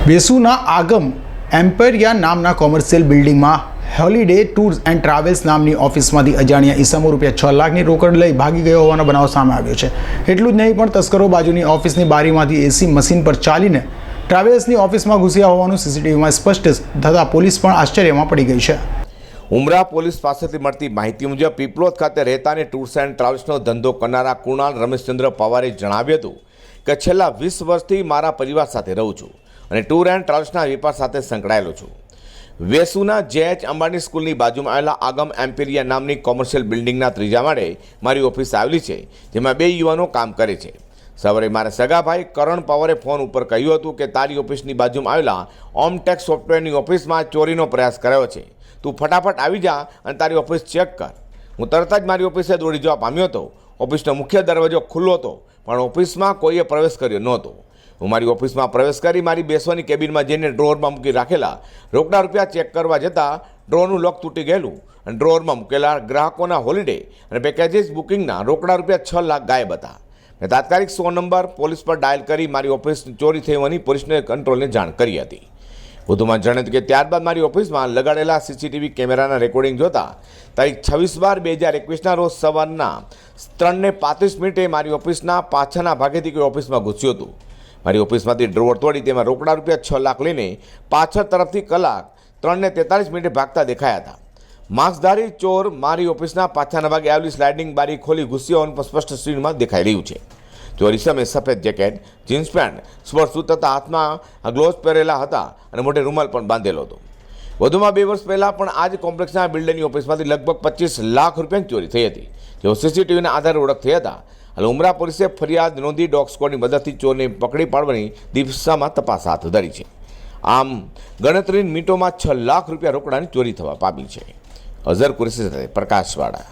વેસુના આગમ Emperia નામના commercial બિલ્ડિંગમાં holiday tours and travels નામની ઓફિસમાંથી અજાણ્યા ઈસમો રૂપિયા 6 લાખની રોકડ લઈ ભાગી ગયો હોવાનો બનાવ સામે આવ્યો છે। એટલું જ નહીં પણ તસ્કરો બાજુની ઓફિસની બારીમાંથી એસી મશીન પર ચાલીને ટ્રાવેલ્સની ઓફિસમાં ઘૂસ્યા હોવાનું સીસીટીવીમાં સ્પષ્ટ થતાં પોલીસ પણ આશ્ચર્યમાં પડી ગઈ છે। ઉમરા પોલીસ પાસેથી મળતી માહિતી મુજબ પીપલોદ ખાતે રહેતા અને ટૂર્સ એન્ડ ટ્રાવેલ્સનો ધંધો કરનારા કુણાલ રમેશચંદ્ર પવારે જણાવ્યું હતું કે છેલ્લા 20 વર્ષથી મારા પરિવાર સાથે રહું છું અને ટૂર એન્ડ ટ્રાવેલ્સના વેપાર સાથે સંકળાયેલો છું। વેસુના JH અંબાણી સ્કૂલની બાજુમાં આવેલા આગમ એમ્પેરિયા નામની કોમર્શિયલ બિલ્ડિંગના 3જા માળે મારી ઓફિસ આવેલી છે, જેમાં 2 યુવાનો કામ કરે છે। સવારે મારા સગાભાઈ કરણ પવારે ફોન ઉપર કહ્યું હતું કે તારી ઓફિસની બાજુમાં આવેલા ઓમટેક સોફ્ટવેરની ઓફિસમાં ચોરીનો પ્રયાસ કર્યો છે, તું ફટાફટ આવી જા અને તારી ઓફિસ ચેક કર। હું તરત જ મારી ઓફિસે દોડી જવા પામ્યો હતો। ઓફિસનો મુખ્ય દરવાજો ખુલ્લો હતો, પણ ઓફિસમાં કોઈએ પ્રવેશ કર્યો નહોતો। હું મારી ઓફિસમાં પ્રવેશ કરી મારી બેસવાની કેબિનમાં જઈને ડ્રોવરમાં મૂકી રાખેલા રોકડા રૂપિયા ચેક કરવા જતાં ડ્રોનું લોક તૂટી ગયેલું અને ડ્રોવરમાં મૂકેલા ગ્રાહકોના હોલિડે અને પેકેજીસ બુકિંગના રોકડા રૂપિયા 6 લાખ ગાયબ હતા। મેં તાત્કાલિક 100 નંબર પોલીસ પર ડાયલ કરી મારી ઓફિસની ચોરી થઈ હોવાની પોલીસને કંટ્રોલને જાણ કરી હતી। વધુમાં જણાવ્યું કે ત્યારબાદ મારી ઓફિસમાં લગાડેલા સીસીટીવી કેમેરાના રેકોર્ડિંગ જોતા તારીખ 26/12/2021ના રોજ સવારના 3:35 મારી ઓફિસના પાછળના ભાગેથી કોઈ ઓફિસમાં ઘૂસ્યું હતું। મારી ઓફિસમાંથી ડ્રોવર તોડી તેમાં રોકડા રૂપિયા 6 લાખ લઈને પાછળ તરફથી કલાક 3:43 ભાગતા દેખાયા હતા। માસ્કધારી ચોર મારી ઓફિસના પાછળના ભાગે આવેલી સ્લાઇડિંગ બારી ખોલી ઘૂસ્યો હોવાનું સ્પષ્ટ સ્ક્રીનમાં દેખાઈ રહ્યું છે। ચોરી સમયે સફેદ jacket, jeans pant, sport shoes તથા હાથમાં ગ્લોવ્સ પહેરેલા હતા અને મોઢે રૂમાલ પણ બાંધેલો હતો। વધુમાં 2 વર્ષ પહેલાં પણ આ જ કોમ્પ્લેક્સના બિલ્ડરની ઓફિસમાંથી લગભગ 25 લાખ રૂપિયાની ચોરી થઈ હતી, જેઓ સીસીટીવીના આધારે ઓળખ થઈ હતા। હાલ ઉમરા પોલીસે ફરિયાદ નોંધી ડોગ સ્ક્વોડની મદદથી ચોરને પકડી પાડવાની દિશામાં તપાસ હાથ ધરી છે। આમ ગણતરીની મિનિટોમાં 6 લાખ રૂપિયા રોકડાની ચોરી થવા પામી છે। અઝર કુરેશી સાથે પ્રકાશવાળા।